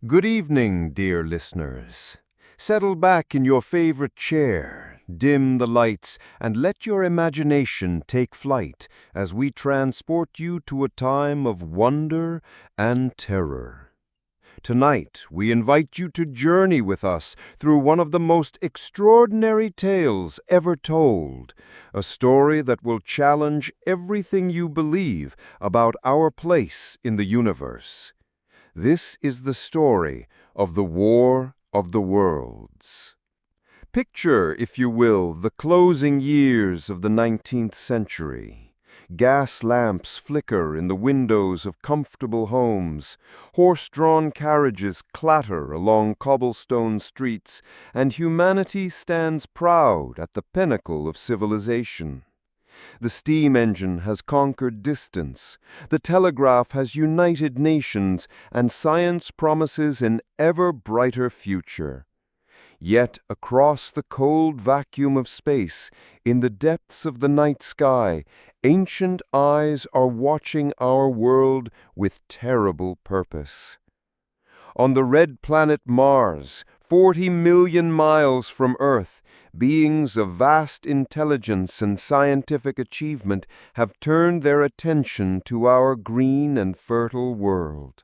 Good evening, dear listeners. Settle back in your favorite chair, dim the lights, and let your imagination take flight as we transport you to a time of wonder and terror. Tonight, we invite you to journey with us through one of the most extraordinary tales ever told, a story that will challenge everything you believe about our place in the universe. This is the story of the War of the Worlds. Picture, if you will, the closing years of the 19th century. Gas lamps flicker in the windows of comfortable homes, horse-drawn carriages clatter along cobblestone streets, and humanity stands proud at the pinnacle of civilization. The steam engine has conquered distance, the telegraph has united nations, and science promises an ever brighter future. Yet across the cold vacuum of space, in the depths of the night sky, ancient eyes are watching our world with terrible purpose. On the red planet Mars, 40 million miles from Earth, beings of vast intelligence and scientific achievement have turned their attention to our green and fertile world.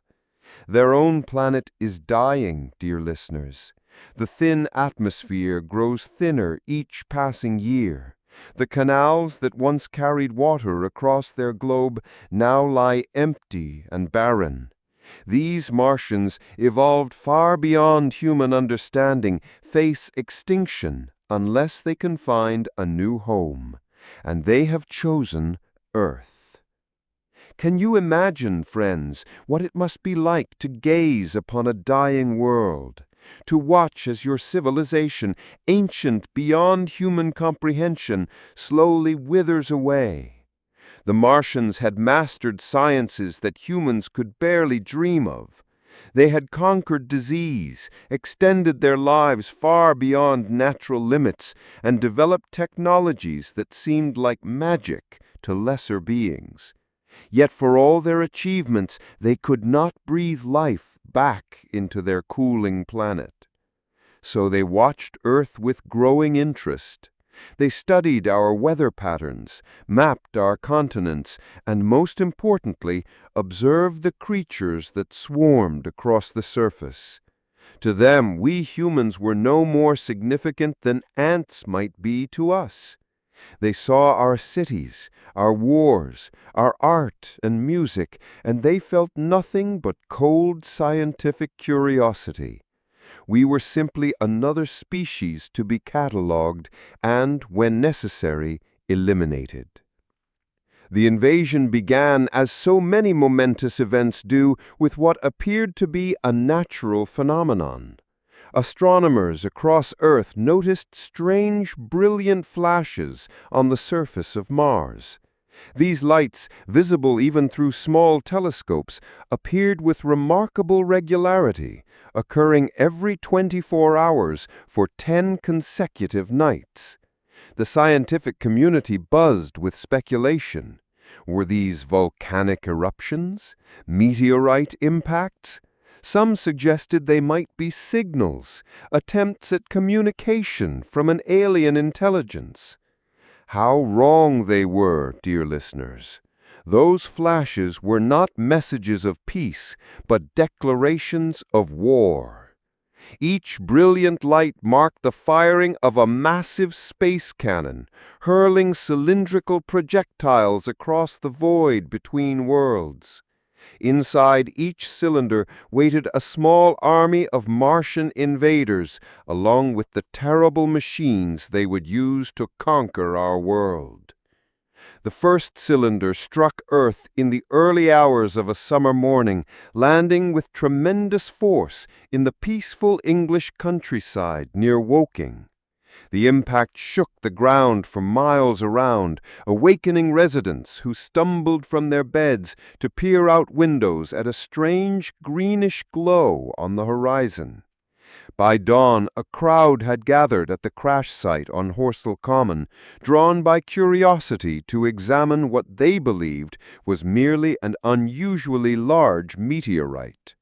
Their own planet is dying, dear listeners. The thin atmosphere grows thinner each passing year. The canals that once carried water across their globe now lie empty and barren. These Martians, evolved far beyond human understanding, face extinction unless they can find a new home, and they have chosen Earth. Can you imagine, friends, what it must be like to gaze upon a dying world, to watch as your civilization, ancient beyond human comprehension, slowly withers away? The Martians had mastered sciences that humans could barely dream of. They had conquered disease, extended their lives far beyond natural limits, and developed technologies that seemed like magic to lesser beings. Yet for all their achievements, they could not breathe life back into their cooling planet. So they watched Earth with growing interest. They studied our weather patterns, mapped our continents, and most importantly, observed the creatures that swarmed across the surface. To them, we humans were no more significant than ants might be to us. They saw our cities, our wars, our art and music, and they felt nothing but cold scientific curiosity. We were simply another species to be catalogued and, when necessary, eliminated. The invasion began, as so many momentous events do, with what appeared to be a natural phenomenon. Astronomers across Earth noticed strange, brilliant flashes on the surface of Mars. These lights, visible even through small telescopes, appeared with remarkable regularity, occurring every 24 hours for 10 consecutive nights. The scientific community buzzed with speculation. Were these volcanic eruptions? Meteorite impacts? Some suggested they might be signals, attempts at communication from an alien intelligence. How wrong they were, dear listeners. Those flashes were not messages of peace, but declarations of war. Each brilliant light marked the firing of a massive space cannon, hurling cylindrical projectiles across the void between worlds. Inside each cylinder waited a small army of Martian invaders, along with the terrible machines they would use to conquer our world. The first cylinder struck Earth in the early hours of a summer morning, landing with tremendous force in the peaceful English countryside near Woking. The impact shook the ground for miles around, awakening residents who stumbled from their beds to peer out windows at a strange greenish glow on the horizon. By dawn, a crowd had gathered at the crash site on Horsell Common, drawn by curiosity to examine what they believed was merely an unusually large meteorite.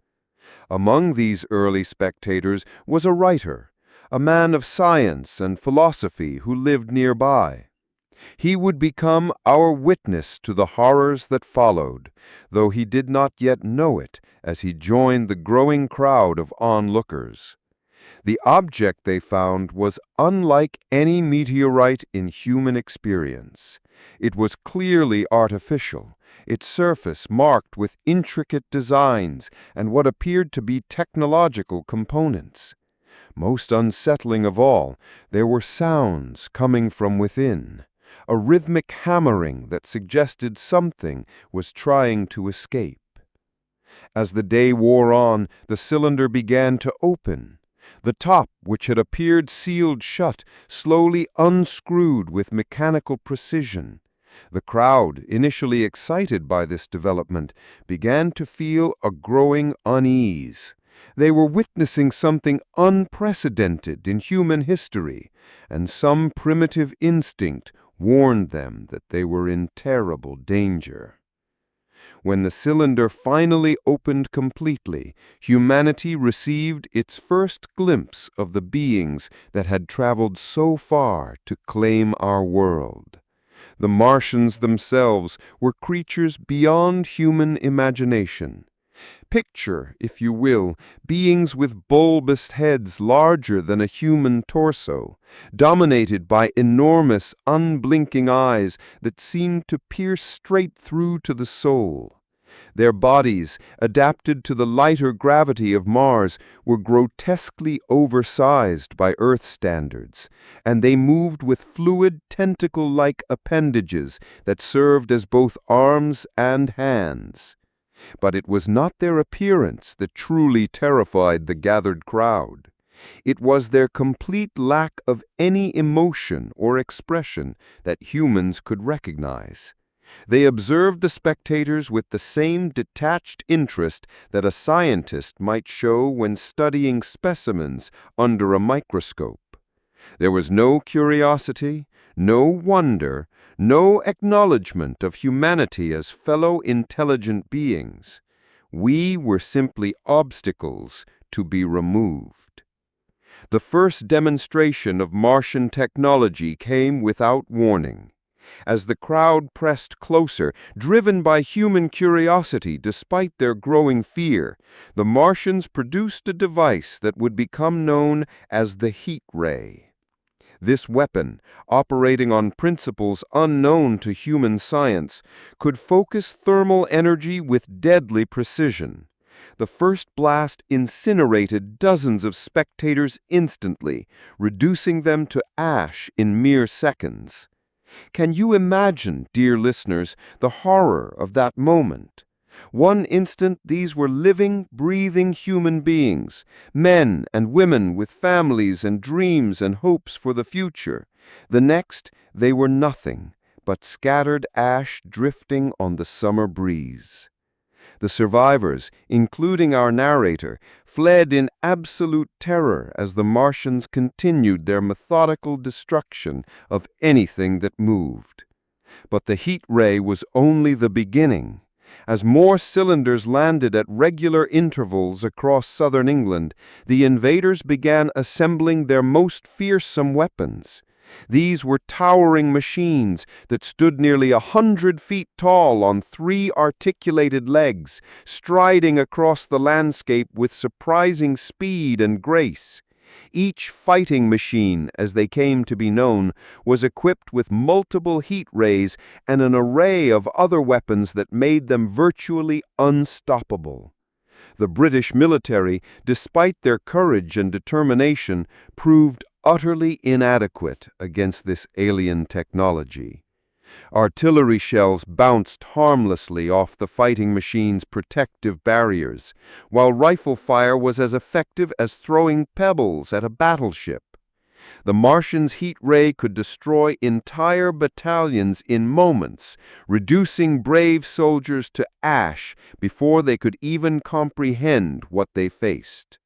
Among these early spectators was a writer, a man of science and philosophy who lived nearby. He would become our witness to the horrors that followed, though he did not yet know it as he joined the growing crowd of onlookers. The object they found was unlike any meteorite in human experience. It was clearly artificial, its surface marked with intricate designs and what appeared to be technological components. Most unsettling of all, there were sounds coming from within, a rhythmic hammering that suggested something was trying to escape. As the day wore on, the cylinder began to open. The top, which had appeared sealed shut, slowly unscrewed with mechanical precision. The crowd, initially excited by this development, began to feel a growing unease. They were witnessing something unprecedented in human history, and some primitive instinct warned them that they were in terrible danger. When the cylinder finally opened completely, humanity received its first glimpse of the beings that had traveled so far to claim our world. The Martians themselves were creatures beyond human imagination. Picture, if you will, beings with bulbous heads larger than a human torso, dominated by enormous, unblinking eyes that seemed to pierce straight through to the soul. Their bodies, adapted to the lighter gravity of Mars, were grotesquely oversized by Earth standards, and they moved with fluid, tentacle-like appendages that served as both arms and hands. But it was not their appearance that truly terrified the gathered crowd. It was their complete lack of any emotion or expression that humans could recognize. They observed the spectators with the same detached interest that a scientist might show when studying specimens under a microscope. There was no curiosity, no wonder, no acknowledgement of humanity as fellow intelligent beings. We were simply obstacles to be removed. The first demonstration of Martian technology came without warning. As the crowd pressed closer, driven by human curiosity despite their growing fear, the Martians produced a device that would become known as the heat ray. This weapon, operating on principles unknown to human science, could focus thermal energy with deadly precision. The first blast incinerated dozens of spectators instantly, reducing them to ash in mere seconds. Can you imagine, dear listeners, the horror of that moment? One instant these were living, breathing human beings, men and women with families and dreams and hopes for the future. The next, they were nothing but scattered ash drifting on the summer breeze. The survivors, including our narrator, fled in absolute terror as the Martians continued their methodical destruction of anything that moved. But the heat ray was only the beginning. As more cylinders landed at regular intervals across southern England, the invaders began assembling their most fearsome weapons. These were towering machines that stood nearly 100 feet tall on 3 articulated legs, striding across the landscape with surprising speed and grace. Each fighting machine, as they came to be known, was equipped with multiple heat rays and an array of other weapons that made them virtually unstoppable. The British military, despite their courage and determination, proved utterly inadequate against this alien technology. Artillery shells bounced harmlessly off the fighting machine's protective barriers, while rifle fire was as effective as throwing pebbles at a battleship. The Martians' heat ray could destroy entire battalions in moments, reducing brave soldiers to ash before they could even comprehend what they faced.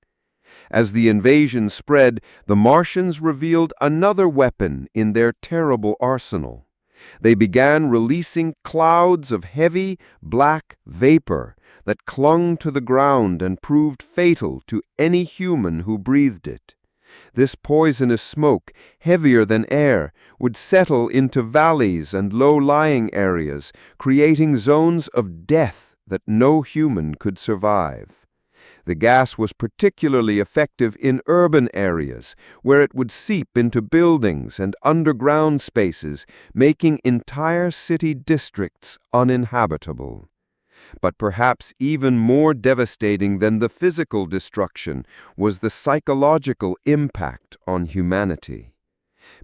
As the invasion spread, the Martians revealed another weapon in their terrible arsenal. They began releasing clouds of heavy, black vapor that clung to the ground and proved fatal to any human who breathed it. This poisonous smoke, heavier than air, would settle into valleys and low-lying areas, creating zones of death that no human could survive. The gas was particularly effective in urban areas, where it would seep into buildings and underground spaces, making entire city districts uninhabitable. But perhaps even more devastating than the physical destruction was the psychological impact on humanity.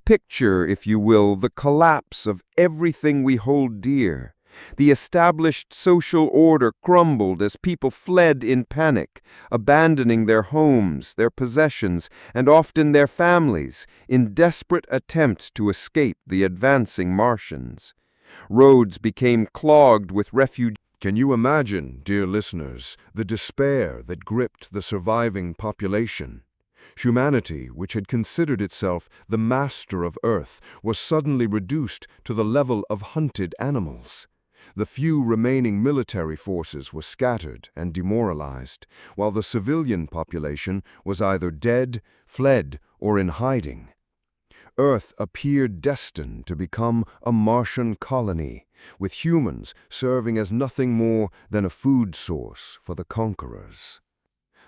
Picture, if you will, the collapse of everything we hold dear. The established social order crumbled as people fled in panic, abandoning their homes, their possessions, and often their families, in desperate attempts to escape the advancing Martians. Roads became clogged with refugees. Can you imagine, dear listeners, the despair that gripped the surviving population? Humanity, which had considered itself the master of Earth, was suddenly reduced to the level of hunted animals. The few remaining military forces were scattered and demoralized, while the civilian population was either dead, fled, or in hiding. Earth appeared destined to become a Martian colony, with humans serving as nothing more than a food source for the conquerors.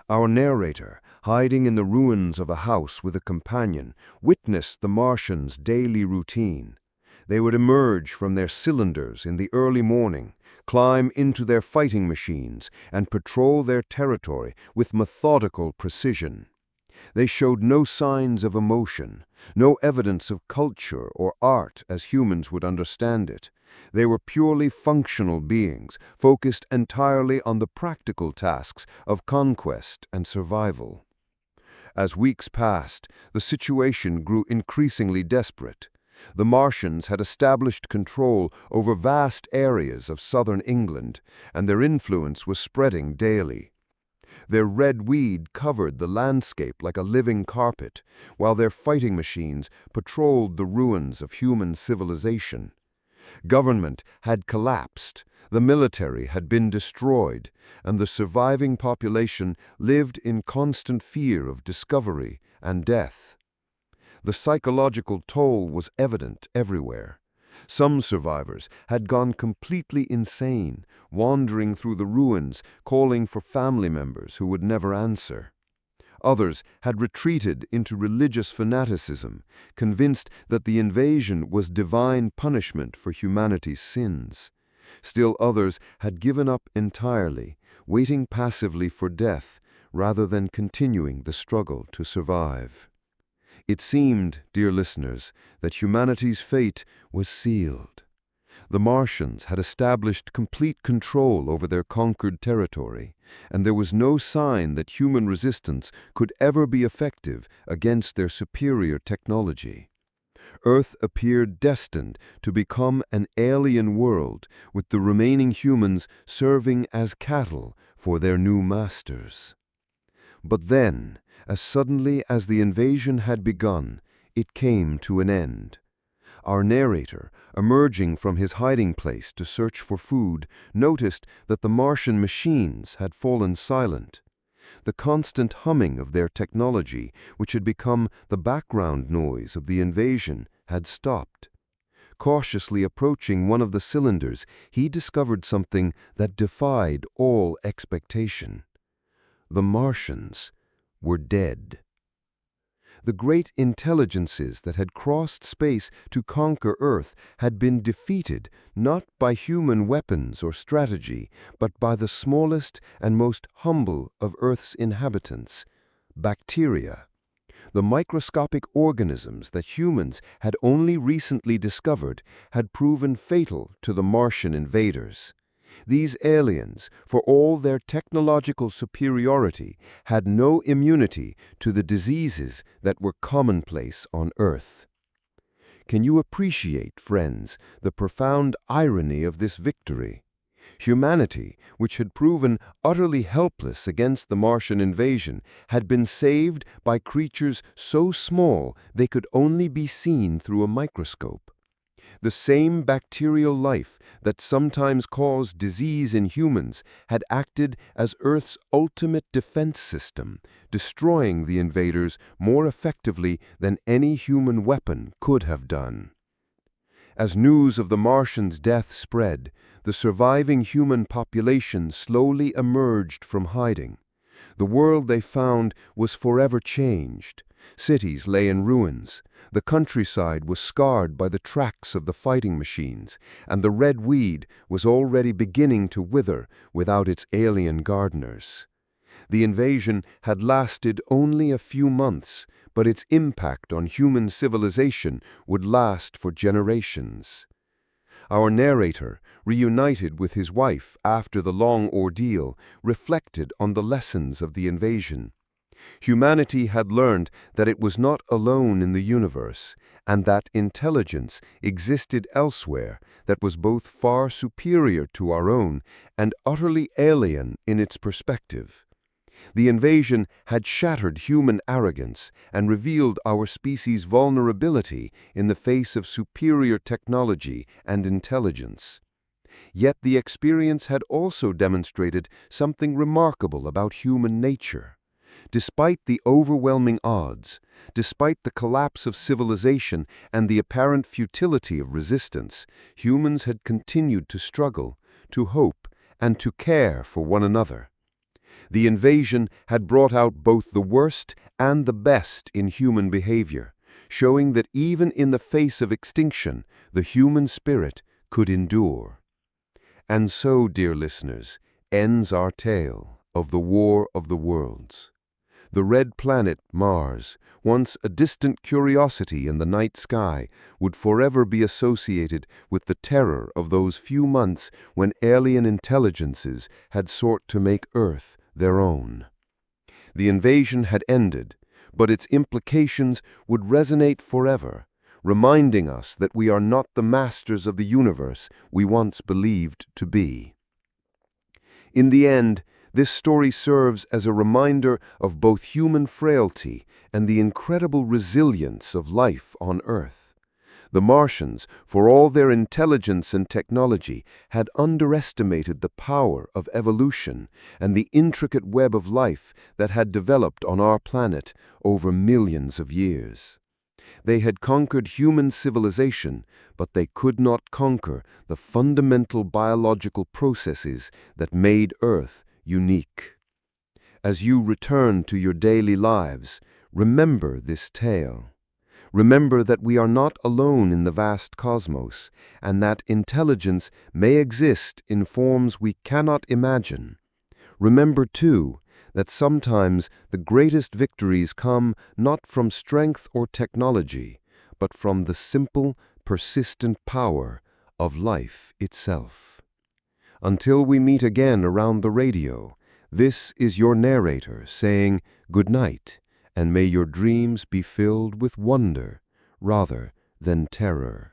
Our narrator, hiding in the ruins of a house with a companion, witnessed the Martians' daily routine. They would emerge from their cylinders in the early morning, climb into their fighting machines, and patrol their territory with methodical precision. They showed no signs of emotion, no evidence of culture or art as humans would understand it. They were purely functional beings, focused entirely on the practical tasks of conquest and survival. As weeks passed, the situation grew increasingly desperate. The Martians had established control over vast areas of southern England, and their influence was spreading daily. Their red weed covered the landscape like a living carpet, while their fighting machines patrolled the ruins of human civilization. Government had collapsed, the military had been destroyed, and the surviving population lived in constant fear of discovery and death. The psychological toll was evident everywhere. Some survivors had gone completely insane, wandering through the ruins, calling for family members who would never answer. Others had retreated into religious fanaticism, convinced that the invasion was divine punishment for humanity's sins. Still others had given up entirely, waiting passively for death rather than continuing the struggle to survive. It seemed, dear listeners, that humanity's fate was sealed. The Martians had established complete control over their conquered territory, and there was no sign that human resistance could ever be effective against their superior technology. Earth appeared destined to become an alien world, with the remaining humans serving as cattle for their new masters. But then, as suddenly as the invasion had begun, it came to an end. Our narrator, emerging from his hiding place to search for food, noticed that the Martian machines had fallen silent. The constant humming of their technology, which had become the background noise of the invasion, had stopped. Cautiously approaching one of the cylinders, he discovered something that defied all expectation. The Martians were dead. The great intelligences that had crossed space to conquer Earth had been defeated not by human weapons or strategy, but by the smallest and most humble of Earth's inhabitants, bacteria. The microscopic organisms that humans had only recently discovered had proven fatal to the Martian invaders. These aliens, for all their technological superiority, had no immunity to the diseases that were commonplace on Earth. Can you appreciate, friends, the profound irony of this victory? Humanity, which had proven utterly helpless against the Martian invasion, had been saved by creatures so small they could only be seen through a microscope. The same bacterial life that sometimes caused disease in humans had acted as Earth's ultimate defense system, destroying the invaders more effectively than any human weapon could have done. As news of the Martians' death spread, the surviving human population slowly emerged from hiding. The world they found was forever changed. Cities lay in ruins. The countryside was scarred by the tracks of the fighting machines, and the red weed was already beginning to wither without its alien gardeners. The invasion had lasted only a few months, but its impact on human civilization would last for generations. Our narrator, reunited with his wife after the long ordeal, reflected on the lessons of the invasion. Humanity had learned that it was not alone in the universe, and that intelligence existed elsewhere that was both far superior to our own and utterly alien in its perspective. The invasion had shattered human arrogance and revealed our species' vulnerability in the face of superior technology and intelligence. Yet the experience had also demonstrated something remarkable about human nature. Despite the overwhelming odds, despite the collapse of civilization and the apparent futility of resistance, humans had continued to struggle, to hope, and to care for one another. The invasion had brought out both the worst and the best in human behavior, showing that even in the face of extinction, the human spirit could endure. And so, dear listeners, ends our tale of the War of the Worlds. The red planet, Mars, once a distant curiosity in the night sky, would forever be associated with the terror of those few months when alien intelligences had sought to make Earth their own. The invasion had ended, but its implications would resonate forever, reminding us that we are not the masters of the universe we once believed to be. In the end, this story serves as a reminder of both human frailty and the incredible resilience of life on Earth. The Martians, for all their intelligence and technology, had underestimated the power of evolution and the intricate web of life that had developed on our planet over millions of years. They had conquered human civilization, but they could not conquer the fundamental biological processes that made Earth unique. As you return to your daily lives, remember this tale. Remember that we are not alone in the vast cosmos, and that intelligence may exist in forms we cannot imagine. Remember, too, that sometimes the greatest victories come not from strength or technology, but from the simple, persistent power of life itself. Until we meet again around the radio, this is your narrator saying good night, and may your dreams be filled with wonder rather than terror.